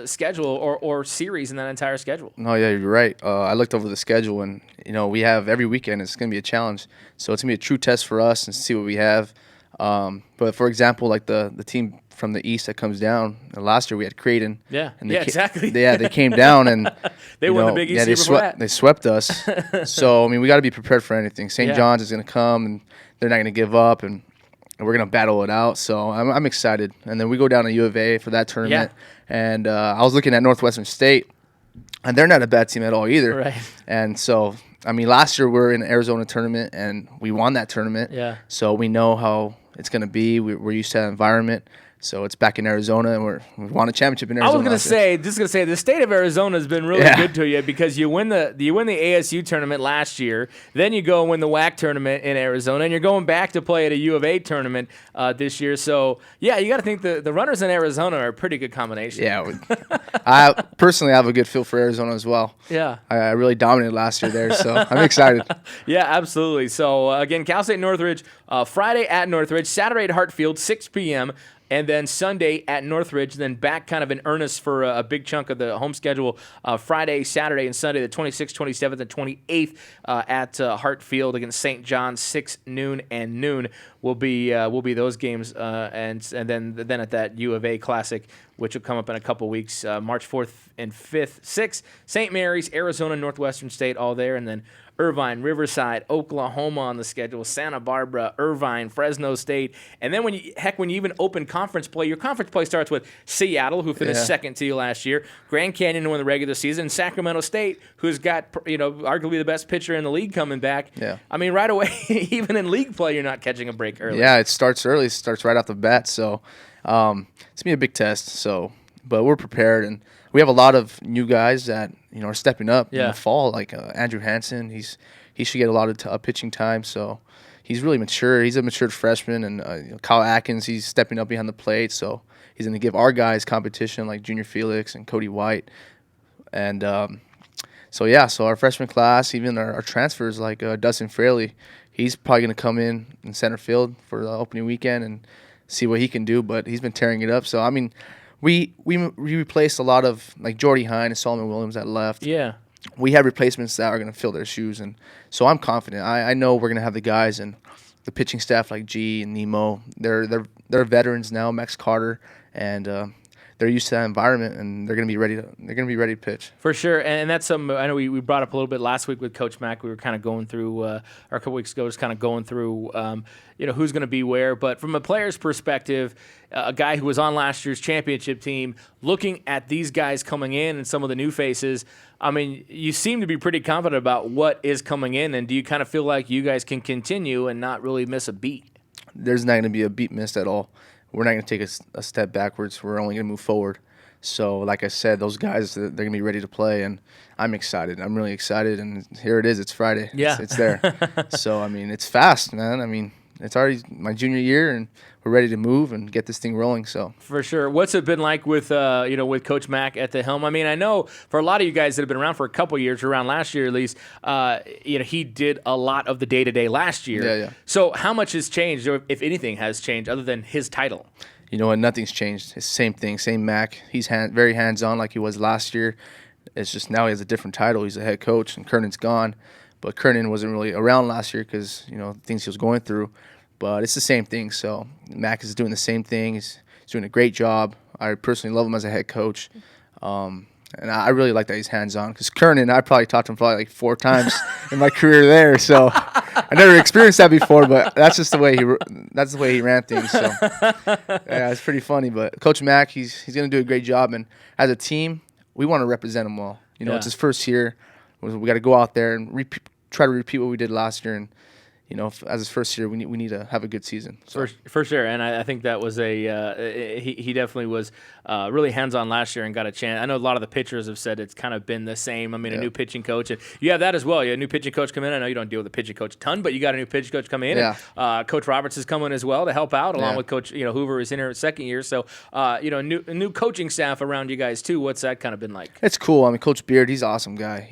schedule or series in that entire schedule. No, yeah, you're right. I looked over the schedule, and, we have every weekend. It's going to be a challenge. So it's going to be a true test for us and see what we have. But, for example, like the team from the east that comes down, last year we had Creighton. Exactly. They came down, and they won the Big East year before that. They swept us. So, I mean, we got to be prepared for anything. St. John's is going to come, and they're not going to give up, and we're going to battle it out. So I'm excited. And then we go down to U of A for that tournament. And I was looking at Northwestern State. and they're not a bad team at all either. Right. And so, I mean, last year we were in the Arizona tournament, and we won that tournament. Yeah. So we know how it's going to be. We're used to that environment. So it's back in Arizona, and we won a championship in Arizona. I was going to say, the state of Arizona has been really good to you because you win the ASU tournament last year, then you go and win the WAC tournament in Arizona, and you're going back to play at a U of A tournament this year. So, yeah, you got to think the runners in Arizona are a pretty good combination. Yeah. I personally have a good feel for Arizona as well. Yeah. I really dominated last year there, so I'm excited. Yeah, absolutely. So, again, Cal State Northridge, Friday at Northridge, Saturday at Hartfield, 6 p.m., and then Sunday at Northridge, then back kind of in earnest for a big chunk of the home schedule, Friday, Saturday, and Sunday, the 26th, 27th, and 28th at Hartfield against St. John's, 6, noon, and noon will be those games, and then at that U of A Classic, which will come up in a couple weeks, March 4th and 5th, 6th, St. Mary's, Arizona, Northwestern State, all there, and then Irvine, Riverside, Oklahoma on the schedule, Santa Barbara, Irvine, Fresno State, and then when you even open conference play, your conference play starts with Seattle, who finished second to you last year, Grand Canyon, who won the regular season, Sacramento State, who's got arguably the best pitcher in the league coming back. Yeah. I mean, right away, even in league play, you're not catching a break early. Yeah, it starts early. It starts right off the bat. So it's going to be a big test. So, but we're prepared, and we have a lot of new guys that are stepping up in the fall, like Andrew Hansen. He should get a lot of pitching time. So he's really mature. He's a matured freshman, and Kyle Atkins, he's stepping up behind the plate. So he's going to give our guys competition like Junior Felix and Cody White. And so our freshman class, even our transfers like Dustin Fraley, he's probably going to come in center field for the opening weekend and see what he can do. But he's been tearing it up. So I mean, we replaced a lot of like Jordy Hine and Solomon Williams that left. Yeah. We have replacements that are going to fill their shoes, and so I'm confident. I know we're going to have the guys and the pitching staff like G and Nemo. They're veterans now, Max Carter, and they're used to that environment, and they're going to be ready to pitch for sure. And that's something I know we brought up a little bit last week with Coach Mack. We were kind of going through, or a couple weeks ago, just kind of going through, who's going to be where. But from a player's perspective, a guy who was on last year's championship team, looking at these guys coming in and some of the new faces, I mean, you seem to be pretty confident about what is coming in. And do you kind of feel like you guys can continue and not really miss a beat? There's not going to be a beat missed at all. We're not going to take a step backwards. We're only going to move forward. So, like I said, those guys, they're going to be ready to play, and I'm excited. I'm really excited, and here it is. It's Friday. Yeah. It's there. So, I mean, it's fast, man. I mean, it's already my junior year, and we're ready to move and get this thing rolling. So for sure. What's it been like with with Coach Mack at the helm? I mean, I know for a lot of you guys that have been around for a couple of years, or around last year at least, he did a lot of the day-to-day last year. Yeah. So how much has changed, or if anything has changed, other than his title? You know what? Nothing's changed. It's the same thing, same Mac. He's very hands-on like he was last year. It's just now he has a different title. He's a head coach, and Kernan's gone. But Kernan wasn't really around last year because, things he was going through. But it's the same thing. So Mac is doing the same thing. He's doing a great job. I personally love him as a head coach. And I really like that he's hands-on. Because Kernan, I probably talked to him probably like 4 times in my career there. So I never experienced that before, but that's just the way he ran things. So yeah, it's pretty funny. But Coach Mack, he's going to do a great job. And as a team, we want to represent him well. It's his first year. We got to go out there and try to repeat what we did last year. And as his first year, we need to have a good season. So. For sure, and I think that was he definitely was really hands-on last year and got a chance. I know a lot of the pitchers have said it's kind of been the same. I mean, a new pitching coach, and you have that as well. You have a new pitching coach come in. I know you don't deal with the pitching coach a ton, but you got a new pitching coach come in. Yeah. And, Coach Roberts is coming as well to help out, along with Coach Hoover is in her second year. So a new coaching staff around you guys too. What's that kind of been like? It's cool. I mean, Coach Beard, he's an awesome guy.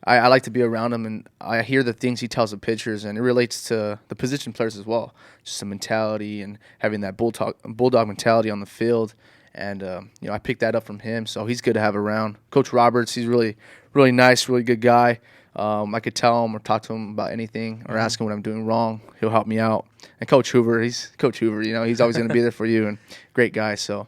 I like to be around him, and I hear the things he tells the pitchers, and it relates to the position players as well. Just the mentality and having that bulldog mentality on the field. And, I picked that up from him, so he's good to have around. Coach Roberts, he's really, really nice, really good guy. I could tell him or talk to him about anything or ask him what I'm doing wrong. He'll help me out. And Coach Hoover, he's Coach Hoover. He's always going to be there for you, and great guy. So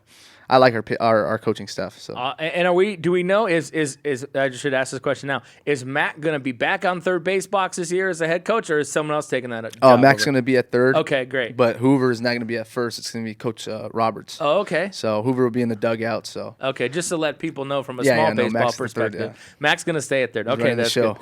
I like our coaching staff. So and do we know is I should ask this question now? Is Matt going to be back on third base box this year as a head coach, or is someone else taking that job? Oh, Mac's going to be at third. Okay, great. But Hoover is not going to be at first. It's going to be Coach Roberts. Oh, okay. So Hoover will be in the dugout. So okay, just to let people know from a small baseball perspective, Mac's going to stay at third. Okay, that's good.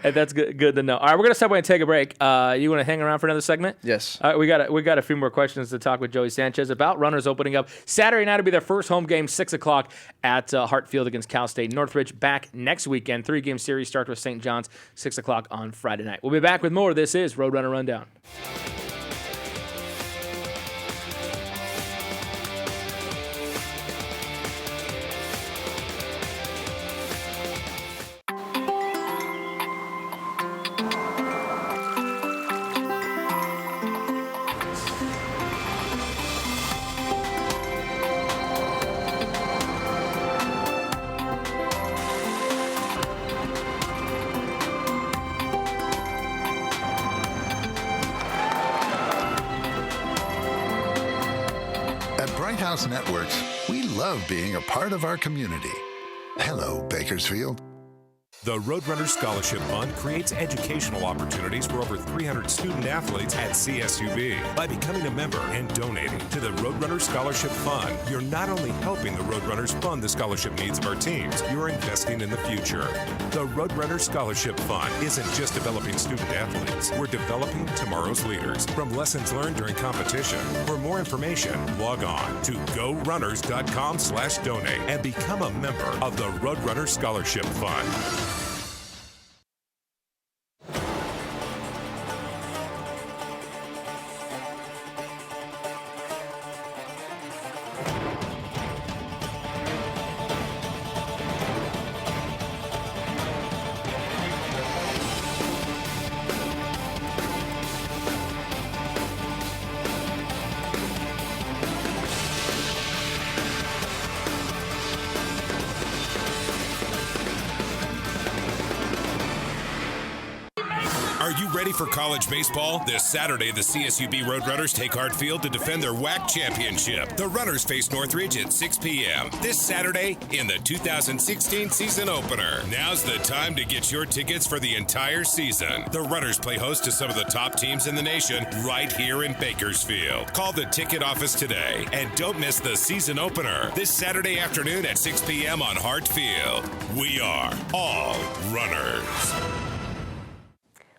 That's good to know. All right, we're going to step away and take a break. You want to hang around for another segment? Yes. All right, we got a few more questions to talk with Joey Sanchez about. Runners opening up Saturday night to be their first home game, 6 o'clock at Hartfield against Cal State. Northridge back next weekend. 3-game series starts with St. John's, 6 o'clock on Friday night. We'll be back with more. This is Roadrunner Rundown. Networks, we love being a part of our community. Hello, Bakersfield. The Roadrunner Scholarship Fund creates educational opportunities for over 300 student athletes at CSUB. By becoming a member and donating to the Roadrunner Scholarship Fund, you're not only helping the Roadrunners fund the scholarship needs of our teams, you're investing in the future. The Roadrunner Scholarship Fund isn't just developing student athletes. We're developing tomorrow's leaders from lessons learned during competition. For more information, log on to gorunners.com/donate and become a member of the Roadrunner Scholarship Fund. Are you ready for college baseball? This Saturday, the CSUB Roadrunners take Hartfield to defend their WAC championship. The Runners face Northridge at 6 p.m. this Saturday in the 2016 season opener. Now's the time to get your tickets for the entire season. The Runners play host to some of the top teams in the nation right here in Bakersfield. Call the ticket office today and don't miss the season opener this Saturday afternoon at 6 p.m. on Hartfield. We are all runners.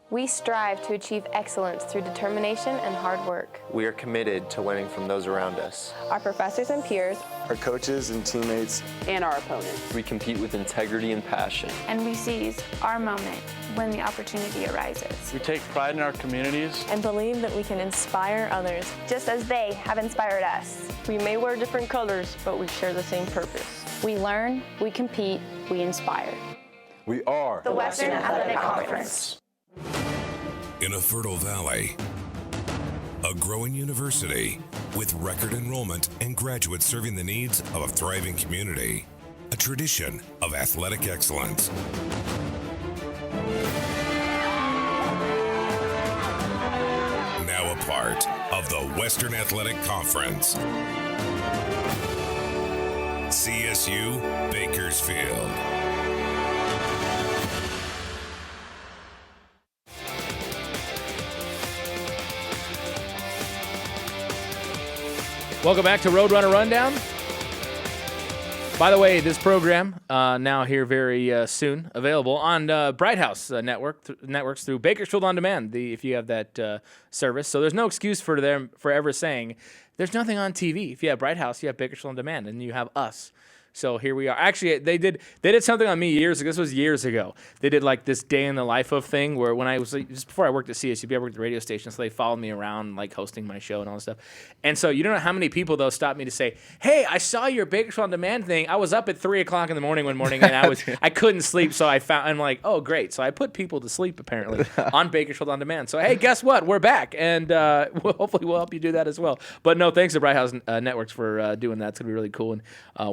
We strive to achieve excellence through determination and hard work. We are committed to learning from those around us. Our professors and peers, our coaches and teammates, and our opponents. We compete with integrity and passion. And we seize our moment when the opportunity arises. We take pride in our communities and believe that we can inspire others, just as they have inspired us. We may wear different colors, but we share the same purpose. We learn, we compete, we inspire. We are the Western Athletic Conference. In a fertile valley, a growing university with record enrollment and graduates serving the needs of a thriving community, a tradition of athletic excellence. Now a part of the Western Athletic Conference. CSU Bakersfield. Welcome back to Roadrunner Rundown. By the way, this program now here very soon available on Bright House networks through Bakersfield On Demand. If you have that service, so there's no excuse for them for ever saying there's nothing on TV. If you have Bright House, you have Bakersfield On Demand, and you have us. So here we are. Actually, they did something on me years ago. This was years ago. They did like this day in the life of thing where when I was just before I worked at CSUB, I worked at the radio station, so they followed me around like hosting my show and all this stuff. And so you don't know how many people though stopped me to say, "Hey, I saw your Bakersfield On Demand thing. I was up at 3:00 in the morning one morning and I couldn't sleep, so I'm like, oh great. So I put people to sleep apparently on Bakersfield On Demand. So hey, guess what? We're back, and hopefully we'll help you do that as well. But no, thanks to Bright House Networks for doing that. It's gonna be really cool and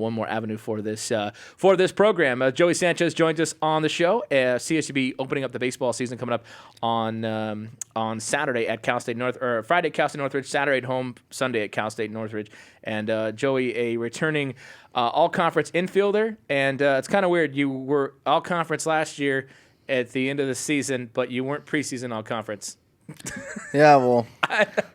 one more avenue avenue for this program. Joey Sanchez joins us on the show. CSUB opening up the baseball season coming up on Saturday at Cal State Friday at Cal State Northridge, Saturday at home, Sunday at Cal State Northridge. And Joey, a returning all-conference infielder, and it's kind of weird. You were all-conference last year at the end of the season, but you weren't preseason all-conference. Yeah, well,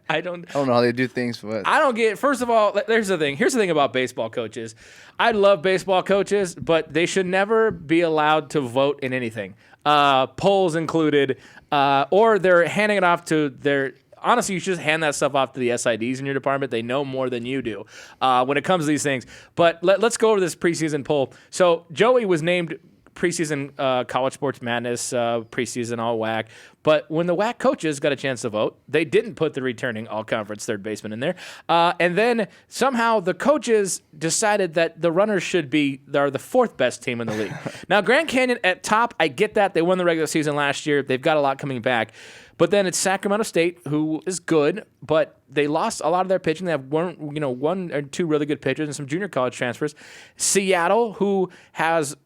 I don't know how they do things, but I don't get. First of all, here's the thing about baseball coaches. I love baseball coaches, but they should never be allowed to vote in anything, polls included, or they're handing it off to their. Honestly, you should just hand that stuff off to the SIDs in your department. They know more than you do when it comes to these things. But let's go over this preseason poll. So Joey was named preseason College Sports Madness, preseason all WAC. But when the WAC coaches got a chance to vote, they didn't put the returning all-conference third baseman in there. And then somehow the coaches decided that the runners are the fourth best team in the league. Now, Grand Canyon at top, I get that. They won the regular season last year. They've got a lot coming back. But then it's Sacramento State, who is good, but they lost a lot of their pitching. They have one or two really good pitchers and some junior college transfers. Seattle, who has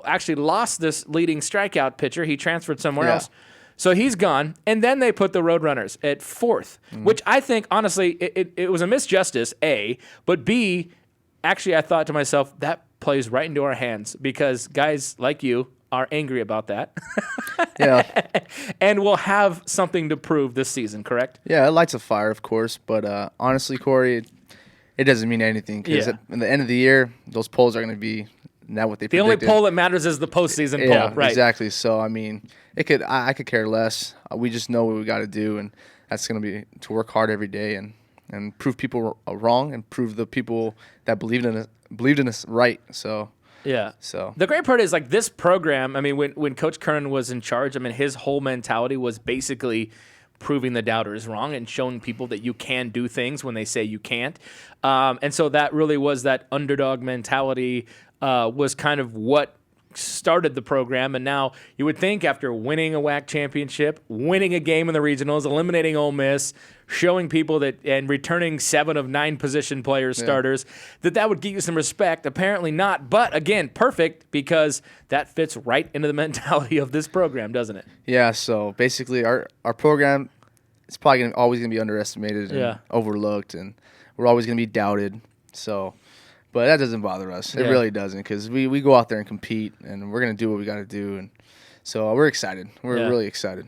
actually lost this leading strikeout pitcher. He transferred somewhere else. So he's gone. And then they put the Roadrunners at fourth, which I think, honestly, it was a misjustice, A. But B, actually, I thought to myself, that plays right into our hands because guys like you are angry about that. Yeah. And we'll have something to prove this season, correct? Yeah, it lights a fire, of course. But honestly, Corey, it doesn't mean anything because at the end of the year, those polls are going to be not what they predicted. The only poll that matters is the postseason poll, right? Exactly. So, I mean, I could care less. We just know what we got to do, and that's going to be to work hard every day and prove people wrong and prove the people that believed in us right. So. Yeah. So the great part is like this program. I mean, when Coach Curran was in charge, I mean, his whole mentality was basically proving the doubters wrong and showing people that you can do things when they say you can't. And so that really was that underdog mentality was kind of what started the program. And now you would think after winning a WAC championship, winning a game in the regionals, eliminating Ole Miss, showing people that and returning 7 of 9 position players starters, that would get you some respect. Apparently not. But again, perfect because that fits right into the mentality of this program, doesn't it? Yeah. So basically our program is probably always going to be underestimated and overlooked, and we're always going to be doubted. So, but that doesn't bother us. It really doesn't because we go out there and compete, and we're going to do what we got to do. And so we're excited. We're really excited.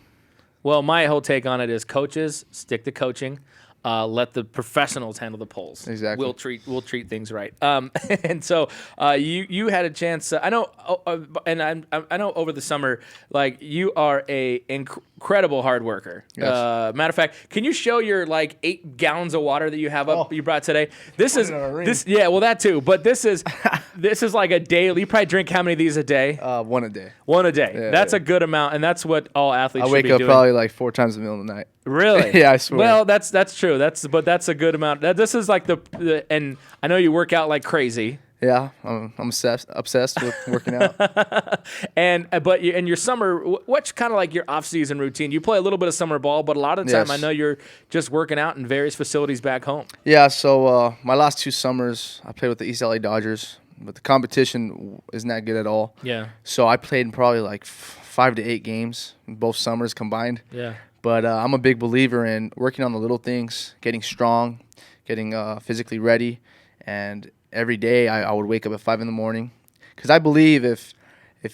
Well, my whole take on it is coaches, stick to coaching. Let the professionals handle the polls. Exactly. We'll treat things right. And so you had a chance. I know, I know over the summer, like you are a incredible hard worker. Yes. Matter of fact, can you show your like 8 gallons of water that you have up you brought today? This is this. Yeah, well that too. But this is like a daily. You probably drink how many of these a day? 1 a day. 1 a day. Yeah, that's a good amount, and that's what all athletes should be doing. I wake up probably like 4 times in the middle of the night. Really? Yeah, I swear. Well, that's true. That's a good amount. This is like the and I know you work out like crazy. Yeah, I'm obsessed with working out. But in your summer, what's kind of like your off-season routine? You play a little bit of summer ball, but a lot of the time I know you're just working out in various facilities back home. Yeah, so my last 2 summers, I played with the East LA Dodgers, but the competition isn't that good at all. Yeah. So I played in probably like 5 to 8 games in both summers combined. Yeah. But I'm a big believer in working on the little things, getting strong, getting physically ready, and every day I would wake up at 5 in the morning because I believe if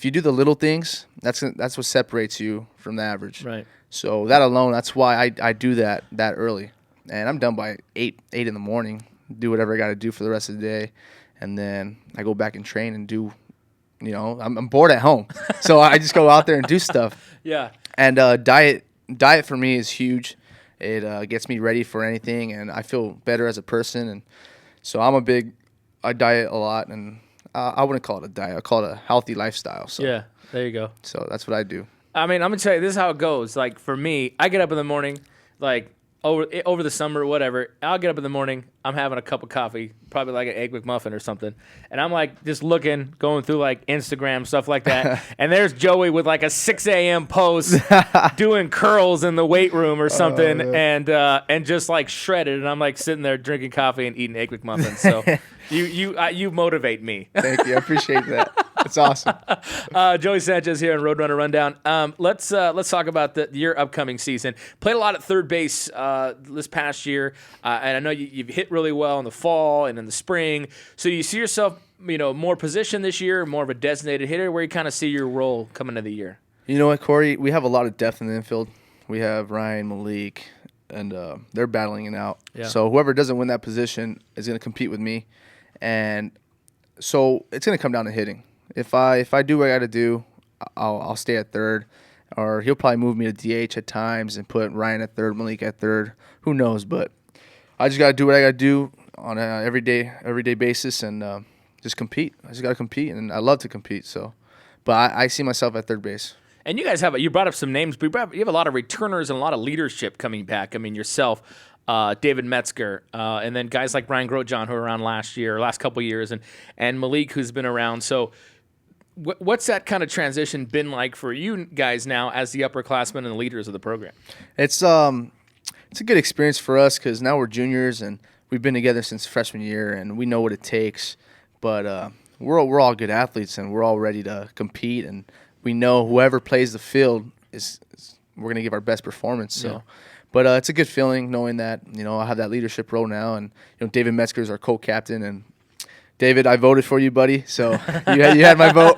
you do the little things, that's what separates you from the average. Right. So that alone, that's why I do that early, and I'm done by 8 in the morning. Do whatever I got to do for the rest of the day, and then I go back and train and do. I'm bored at home, so I just go out there and do stuff. Yeah. And diet for me is huge. It gets me ready for anything, and I feel better as a person. And so I diet a lot, and I wouldn't call it a diet. I call it a healthy lifestyle. So yeah, there you go. So that's what I do. I mean, I'm gonna tell you, this is how it goes. Like for me, I get up in the morning, like over the summer, whatever, I'll get up in the morning. I'm having a cup of coffee, probably like an egg McMuffin or something, and I'm like just looking, going through like Instagram stuff like that, and there's Joey with like a 6 a.m. post doing curls in the weight room or something, and just like shredded, and I'm like sitting there drinking coffee and eating egg McMuffins. So you motivate me. Thank you, I appreciate that. It's awesome. Joey Sanchez here on Roadrunner Rundown. Let's talk about your upcoming season. Played a lot at third base this past year, and I know you've hit really well in the fall and in the spring. So you see yourself, more position this year, more of a designated hitter. Where you kind of see your role coming into the year? You know what, Corey? We have a lot of depth in the infield. We have Ryan, Malik, and they're battling it out. Yeah. So whoever doesn't win that position is going to compete with me, and so it's going to come down to hitting. If I do what I got to do, I'll stay at third, or he'll probably move me to DH at times and put Ryan at third, Malik at third. Who knows? But I just got to do what I got to do on an everyday basis and just compete. I just got to compete, and I love to compete. So, but I see myself at third base. And you guys you brought up some names, but you have a lot of returners and a lot of leadership coming back. I mean, yourself, David Metzger, and then guys like Brian Grotjohn, who were around last couple of years, and Malik, who's been around. So what's that kind of transition been like for you guys now as the upperclassmen and the leaders of the program? It's a good experience for us because now we're juniors and we've been together since freshman year and we know what it takes. But we're all good athletes and we're all ready to compete, and we know whoever plays the field we're going to give our best performance. So. Yeah. But it's a good feeling knowing that, I have that leadership role now, and David Metzger is our co-captain, and David, I voted for you, buddy. So you had my vote.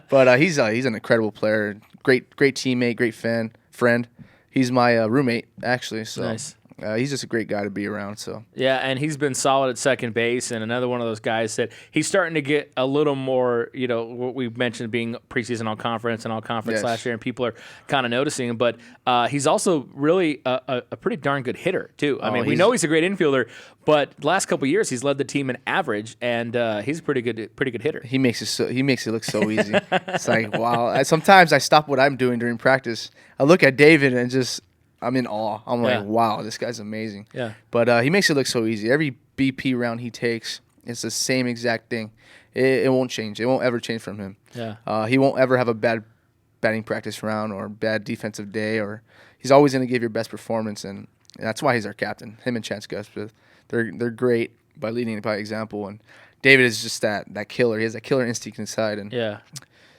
But he's an incredible player, great teammate, great friend. He's my roommate actually. So nice. He's just a great guy to be around. So yeah, and he's been solid at second base, and another one of those guys that he's starting to get a little more. What we mentioned being preseason all conference and all conference last year, and people are kind of noticing him. But he's also really a pretty darn good hitter too. I mean, we know he's a great infielder, but last couple of years he's led the team in average, and he's a pretty good hitter. He makes it look so easy. It's like wow. Sometimes I stop what I'm doing during practice. I look at David and I'm in awe. I'm like, wow, this guy's amazing. Yeah. But he makes it look so easy. Every BP round he takes, it's the same exact thing. It won't change. It won't ever change from him. Yeah. He won't ever have a bad batting practice round or bad defensive day. Or he's always going to give your best performance, and that's why he's our captain. Him and Chance Guspeth, they're great by leading by example. And David is just that killer. He has that killer instinct inside. And yeah.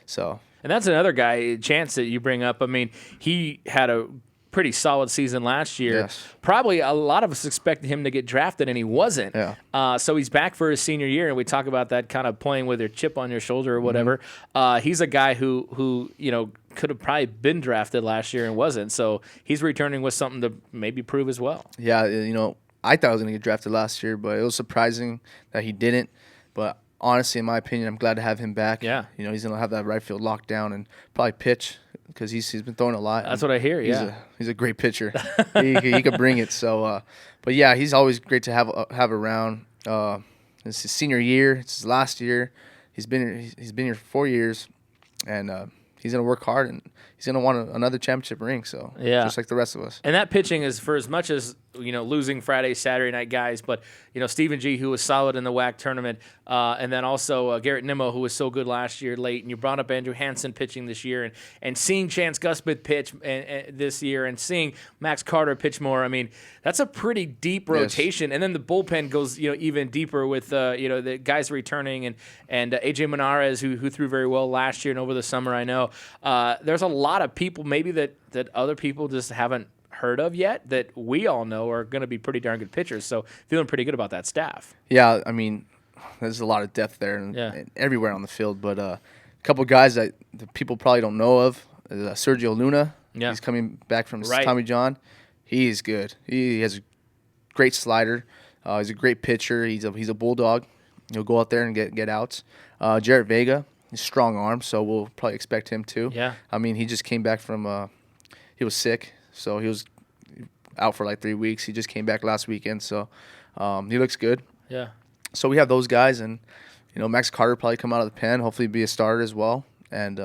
So. And that's another guy, Chance, that you bring up. I mean, he had a pretty solid season last year. Yes. Probably a lot of us expected him to get drafted, and he wasn't. Yeah. So he's back for his senior year, and we talk about that kind of playing with your chip on your shoulder or whatever. He's a guy who could have probably been drafted last year and wasn't. So he's returning with something to maybe prove as well. Yeah, I thought I was going to get drafted last year, but it was surprising that he didn't. But honestly, in my opinion, I'm glad to have him back. Yeah. He's going to have that right field locked down and probably pitch because he's been throwing a lot. That's what I hear, He's a great pitcher. he could bring it. So, but yeah, he's always great to have around. It's his senior year. It's his last year. He's been here for 4 years, and he's going to work hard, and he's going to want another championship ring. So yeah, just like the rest of us. And that pitching is for as much as losing Friday, Saturday night guys, but Stephen G, who was solid in the WAC tournament, and then also Garrett Nimmo, who was so good last year late, and you brought up Andrew Hansen pitching this year, and seeing Chance Guspeth pitch this year, and seeing Max Carter pitch more. I mean, that's a pretty deep rotation, and then the bullpen goes even deeper with the guys returning and AJ Menares, who threw very well last year and over the summer. I know there's a lot of people maybe that other people just haven't heard of yet that we all know are going to be pretty darn good pitchers. So feeling pretty good about that staff. Yeah, I mean, there's a lot of depth there and everywhere on the field. But a couple of guys that the people probably don't know of, Sergio Luna. Yeah. He's coming back from Tommy John. He's good. He has a great slider. He's a great pitcher. He's a bulldog. He'll go out there and get outs. Jarrett Vega, he's strong arm, so we'll probably expect him too. Yeah. I mean, he just came back from he was sick. So he was out for like 3 weeks. He just came back last weekend, so he looks good. Yeah. So we have those guys, and Max Carter probably come out of the pen, hopefully be a starter as well. And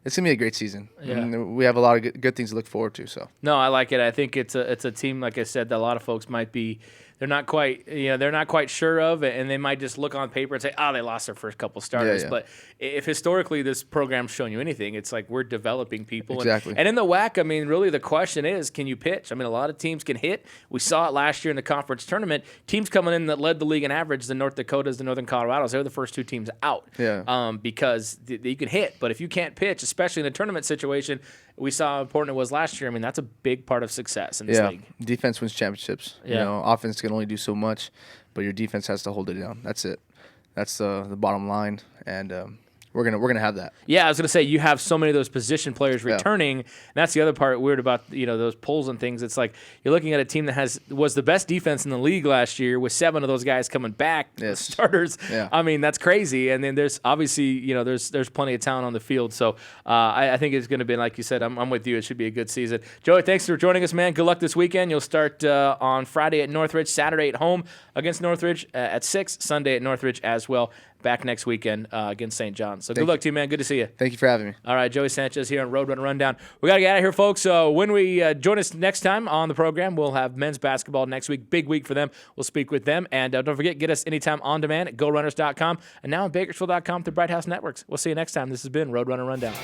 It's gonna be a great season. Yeah. And we have a lot of good things to look forward to. So No, I like it. I think it's a team, like I said, that a lot of folks might be. They're not quite sure of, and they might just look on paper and say, they lost their first couple starters. Yeah. But if historically this program's shown you anything, it's like we're developing people. Exactly. And in the WAC, I mean, really the question is, can you pitch? I mean, a lot of teams can hit. We saw it last year in the conference tournament. Teams coming in that led the league in average, the North Dakotas, the Northern Colorados, they were the first two teams out. Yeah. Because you can hit, but if you can't pitch, especially in a tournament situation, we saw how important it was last year. I mean, that's a big part of success in this league. Defense wins championships. Yeah. You know, offense can only do so much, but your defense has to hold it down. That's it. That's the bottom line, and we're gonna have that. Yeah, I was gonna say you have so many of those position players returning. And that's the other part weird about those polls and things. It's like you're looking at a team that was the best defense in the league last year with 7 of those guys coming back, starters. Yeah. I mean that's crazy. And then there's obviously there's plenty of talent on the field. So I think it's gonna be, like you said, I'm with you. It should be a good season. Joey, thanks for joining us, man. Good luck this weekend. You'll start on Friday at Northridge, Saturday at home against Northridge at 6, Sunday at Northridge as well. Back next weekend against St. John's. So good luck to you, man. Good to see you. Thank you for having me. All right, Joey Sanchez here on Roadrunner Rundown. We got to get out of here, folks. So when we join us next time on the program, we'll have men's basketball next week. Big week for them. We'll speak with them. And don't forget, get us anytime on demand at GoRunners.com and now on Bakersfield.com through Bright House Networks. We'll see you next time. This has been Roadrunner Rundown.